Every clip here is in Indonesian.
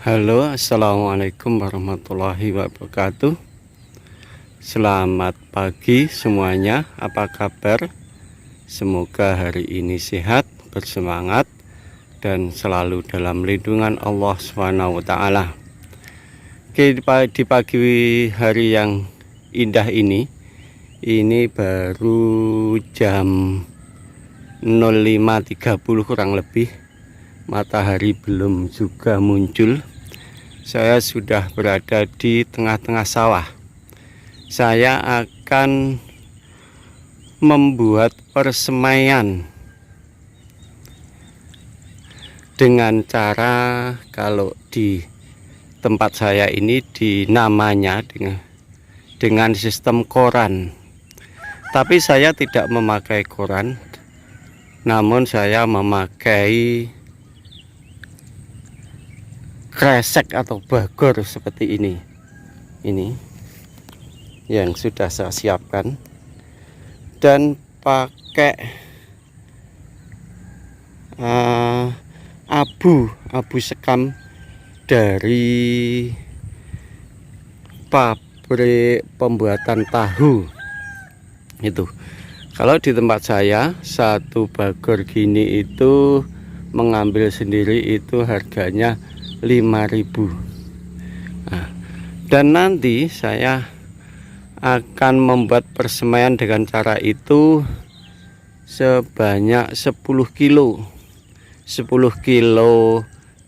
Halo, assalamualaikum warahmatullahi wabarakatuh. Selamat pagi semuanya, apa kabar? Semoga hari ini sehat, bersemangat, dan selalu dalam lindungan Allah SWT. Oke, di pagi hari yang indah ini baru jam 05.30 kurang lebih. Matahari belum juga muncul. Saya sudah berada di tengah-tengah sawah. Saya akan membuat persemaian dengan cara, kalau di tempat saya ini namanya dengan sistem koran. Tapi saya tidak memakai koran, namun saya memakai kresek atau bagor seperti ini yang sudah saya siapkan, dan pakai abu sekam dari pabrik pembuatan tahu itu. Kalau di tempat saya satu bagor gini itu mengambil sendiri itu harganya 5.000. Nah, dan nanti saya akan membuat persemaian dengan cara itu sebanyak 10 kilo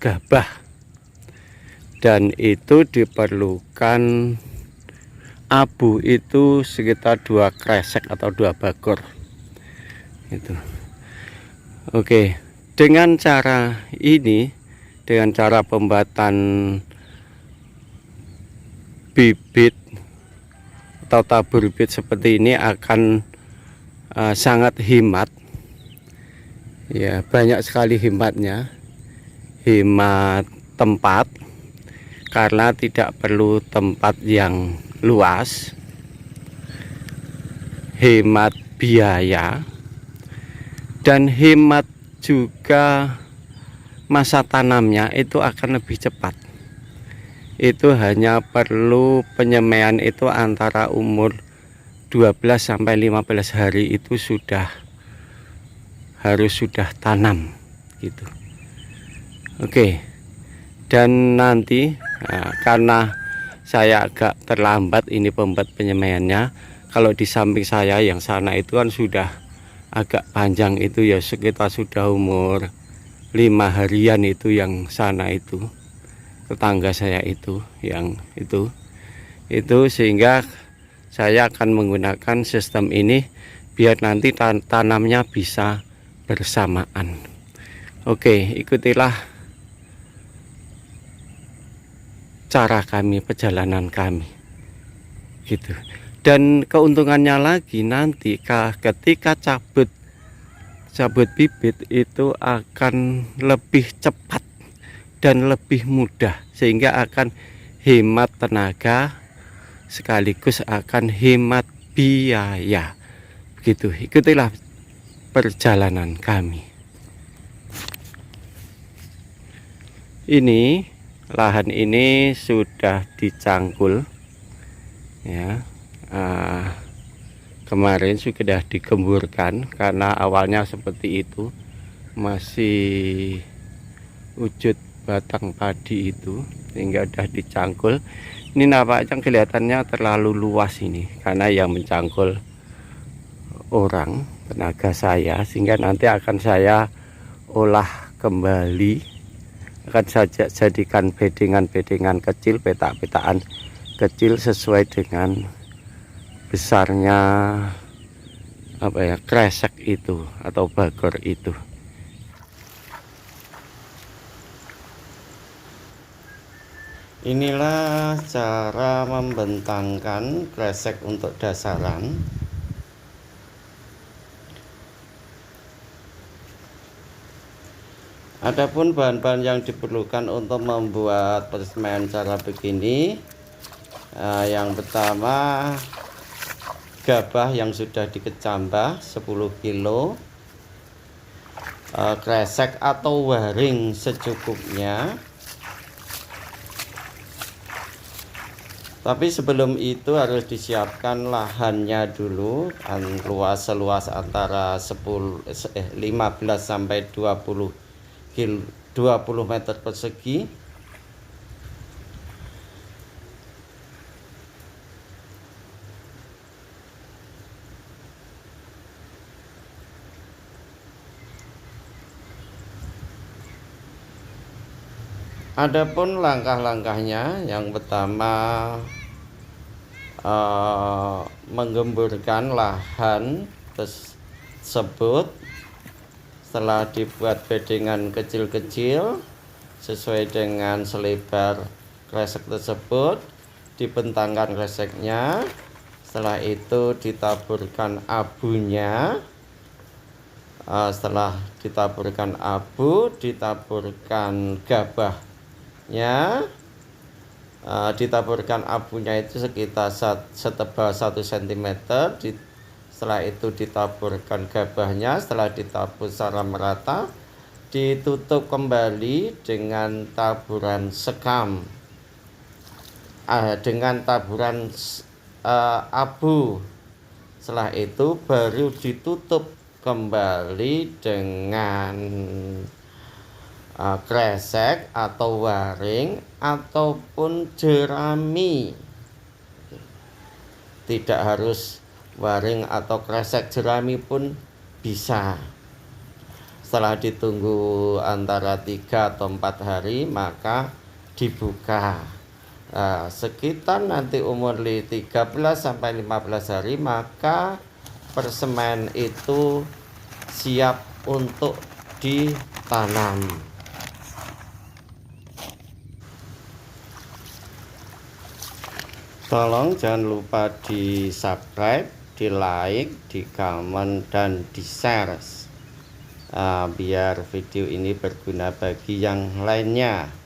gabah, dan itu diperlukan abu itu sekitar 2 kresek atau 2 bagor itu. Oke, dengan cara ini, dengan cara pembuatan bibit atau tabur bibit seperti ini akan sangat hemat ya, banyak sekali hematnya. Hemat tempat karena tidak perlu tempat yang luas, hemat biaya, dan hemat juga masa tanamnya itu akan lebih cepat. Itu hanya perlu penyemaian itu antara umur 12 sampai 15 hari itu harus sudah tanam gitu. Oke. Dan nanti karena saya agak terlambat ini pembuat penyemaiannya, kalau di samping saya yang sana itu kan sudah agak panjang, itu ya sekitar sudah umur 5 harian itu, yang sana itu tetangga saya itu yang itu sehingga saya akan menggunakan sistem ini biar nanti tanamnya bisa bersamaan. Oke, ikutilah cara kami, perjalanan kami gitu. Dan keuntungannya lagi nanti ketika cabut bibit itu akan lebih cepat dan lebih mudah, sehingga akan hemat tenaga sekaligus akan hemat biaya begitu. Ikutilah perjalanan kami. Ini lahan ini sudah dicangkul ya, kemarin sudah digemburkan karena awalnya seperti itu, masih wujud batang padi itu, sehingga sudah dicangkul. Ini nampaknya kelihatannya terlalu luas ini karena yang mencangkul orang, tenaga saya, sehingga nanti akan saya olah kembali, akan saja jadikan bedengan-bedengan kecil, petak-petakan kecil sesuai dengan besarnya kresek itu atau bagor itu. Inilah cara membentangkan kresek untuk dasaran. Adapun bahan-bahan yang diperlukan untuk membuat persemaian cara begini, yang pertama gabah yang sudah dikecambah 10 kilo, kresek atau waring secukupnya, Tapi sebelum itu harus disiapkan lahannya dulu, seluas antara 15 sampai 20 meter persegi. Adapun langkah-langkahnya, yang pertama menggemburkan lahan tersebut. Setelah dibuat bedengan kecil-kecil sesuai dengan selebar kresek tersebut, dibentangkan kreseknya. Setelah itu ditaburkan abunya. Setelah ditaburkan abu, ditaburkan gabahnya. Ditaburkan abunya itu sekitar setebal 1 cm. Setelah itu ditaburkan gabahnya. Setelah ditabur secara merata, ditutup kembali dengan taburan sekam, dengan taburan abu. Setelah itu baru ditutup kembali dengan kresek atau waring ataupun jerami. Tidak harus waring atau kresek, jerami pun bisa. Setelah ditunggu antara 3 atau 4 hari, maka dibuka. Sekitar nanti umur 13 sampai 15 hari, maka persemen itu siap untuk ditanam. Tolong jangan lupa di subscribe, di like, di komen, dan di share, biar video ini berguna bagi yang lainnya.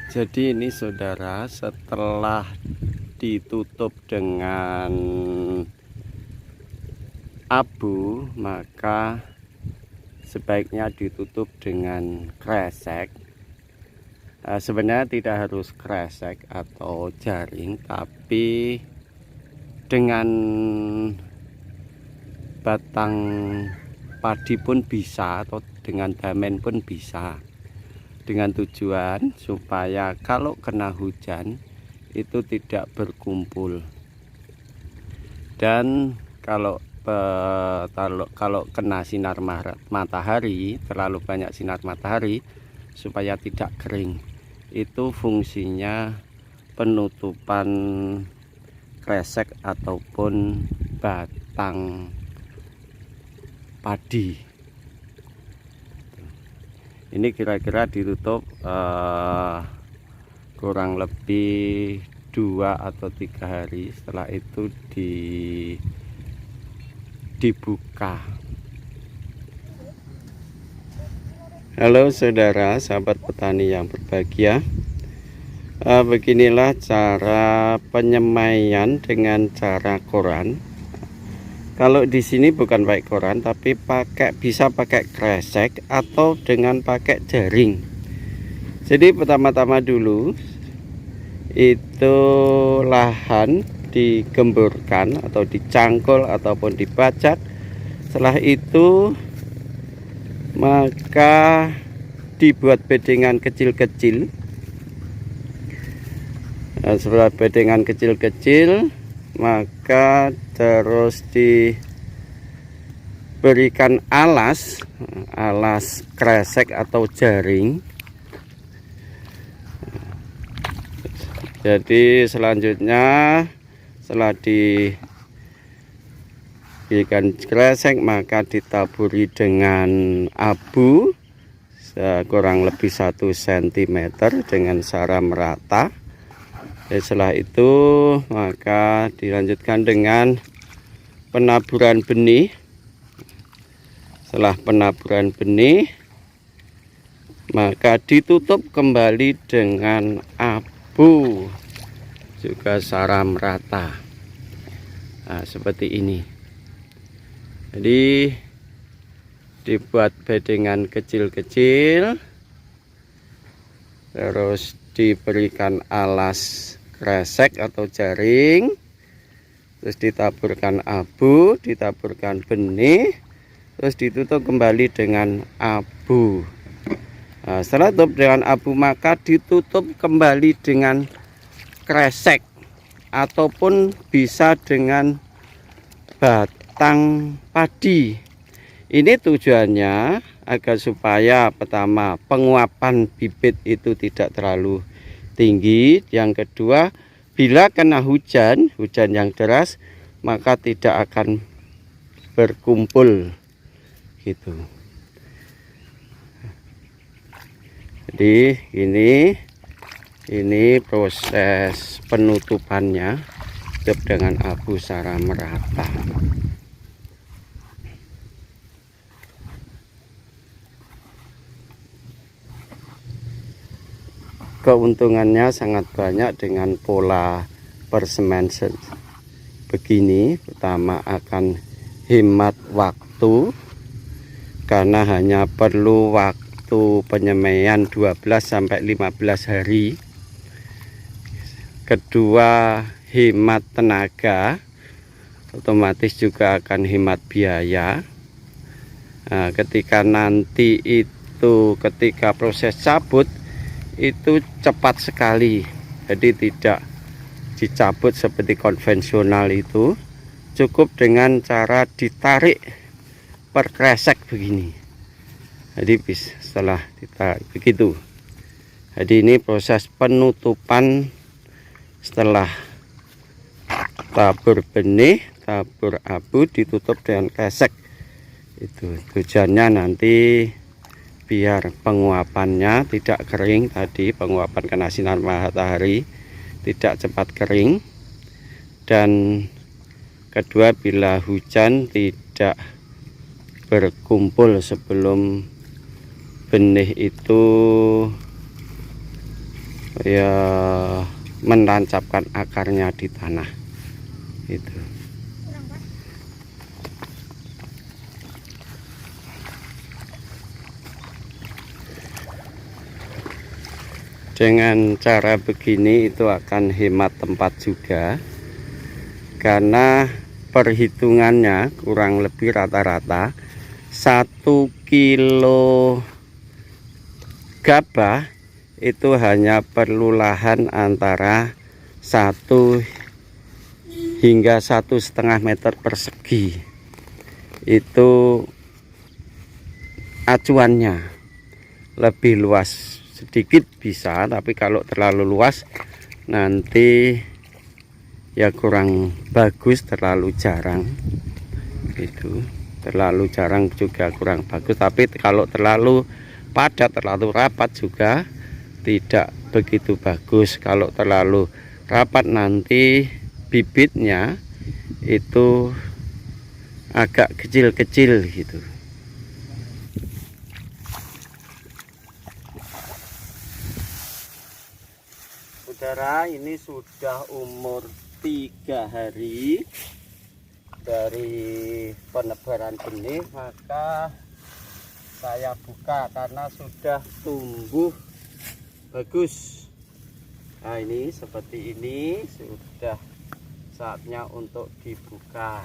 Jadi ini saudara, setelah ditutup dengan abu, maka sebaiknya ditutup dengan kresek. Sebenarnya tidak harus kresek atau jaring, tapi dengan batang padi pun bisa, atau dengan damen pun bisa, dengan tujuan supaya kalau kena hujan itu tidak berkumpul. Dan kalau kena sinar matahari, terlalu banyak sinar matahari, supaya tidak kering, itu fungsinya penutupan kresek ataupun batang padi. Ini kira-kira ditutup kurang lebih 2 atau 3 hari. Setelah itu dibuka. Halo saudara, sahabat petani yang berbahagia. Beginilah cara penyemaian dengan cara koran. Kalau di sini bukan pakai koran, tapi bisa pakai kresek atau dengan pakai jaring. Jadi pertama-tama dulu itu lahan digemburkan atau dicangkul ataupun dibajak. Setelah itu maka dibuat bedengan kecil-kecil. Nah, setelah bedengan kecil-kecil maka terus diberikan alas kresek atau jaring. Jadi selanjutnya setelah diberikan kresek maka ditaburi dengan abu kurang lebih 1 cm dengan secara merata. Setelah itu maka dilanjutkan dengan penaburan benih. Setelah penaburan benih maka ditutup kembali dengan abu juga secara merata. Nah, seperti ini. Jadi dibuat bedengan kecil-kecil, terus diberikan alas kresek atau jaring, terus ditaburkan abu, ditaburkan benih, terus ditutup kembali dengan abu. Nah, setelah tutup dengan abu maka ditutup kembali dengan kresek ataupun bisa dengan batang padi. Ini tujuannya agar supaya pertama penguapan bibit itu tidak terlalu tinggi. Yang kedua, bila kena hujan yang deras maka tidak akan berkumpul gitu. Jadi ini proses penutupannya dengan abu secara merata. Keuntungannya sangat banyak dengan pola persemen begini. Pertama akan hemat waktu karena hanya perlu waktu penyemaian 12 sampai 15 hari. Kedua, hemat tenaga, otomatis juga akan hemat biaya. Nah, ketika proses cabut itu cepat sekali, jadi tidak dicabut seperti konvensional. Itu cukup dengan cara ditarik per kresek begini. Jadi setelah ditarik begitu, jadi ini proses penutupan setelah tabur benih, tabur abu, ditutup dengan kresek. Itu tujuannya nanti biar penguapannya tidak kering. Tadi penguapan kena sinar matahari tidak cepat kering, dan kedua bila hujan tidak berkumpul sebelum benih itu ya menancapkan akarnya di tanah. Itu dengan cara begini itu akan hemat tempat juga, karena perhitungannya kurang lebih rata-rata 1 kilo gabah itu hanya perlu lahan antara 1 hingga 1,5 meter persegi. Itu acuannya. Lebih luas sedikit bisa, tapi kalau terlalu luas nanti ya kurang bagus, terlalu jarang gitu. Terlalu jarang juga kurang bagus, tapi kalau terlalu padat, terlalu rapat juga tidak begitu bagus. Kalau terlalu rapat nanti bibitnya itu agak kecil-kecil gitu. Saudara, ini sudah umur 3 hari dari penebaran benih, maka saya buka karena sudah tumbuh bagus. Nah, ini seperti ini sudah saatnya untuk dibuka.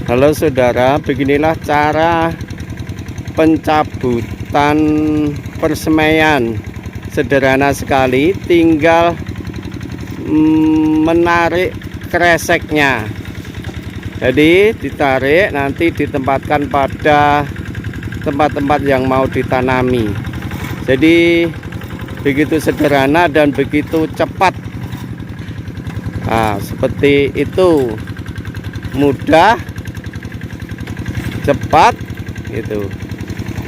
Halo saudara, beginilah cara pencabutan persemaian. Sederhana sekali, tinggal menarik kreseknya. Jadi ditarik, nanti ditempatkan pada tempat-tempat yang mau ditanami. Jadi begitu sederhana dan begitu cepat. Nah, seperti itu, mudah, cepat gitu.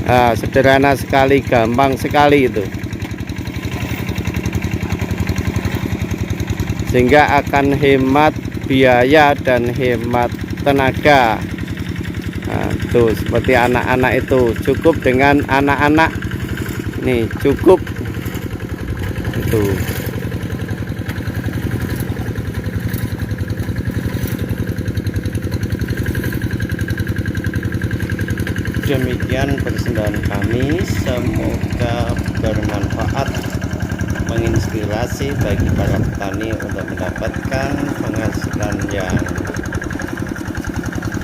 Nah, sederhana sekali, gampang sekali itu, sehingga akan hemat biaya dan hemat tenaga. Nah, tuh seperti anak-anak itu, cukup dengan anak-anak nih, cukup itu. Demikian persembahan kami, semoga bermanfaat, menginspirasi bagi para petani untuk mendapatkan penghasilan yang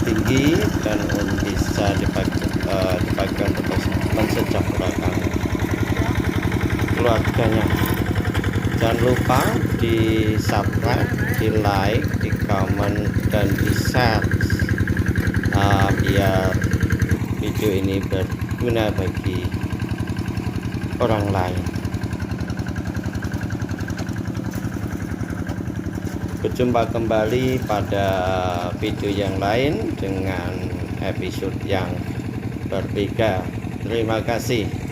tinggi dan bisa dipakai untuk mensejahterakan keluarganya. Jangan lupa di subscribe, di like, di komen, dan di share biar video ini berguna bagi orang lain. Berjumpa kembali pada video yang lain dengan episode yang berbeda. Terima kasih.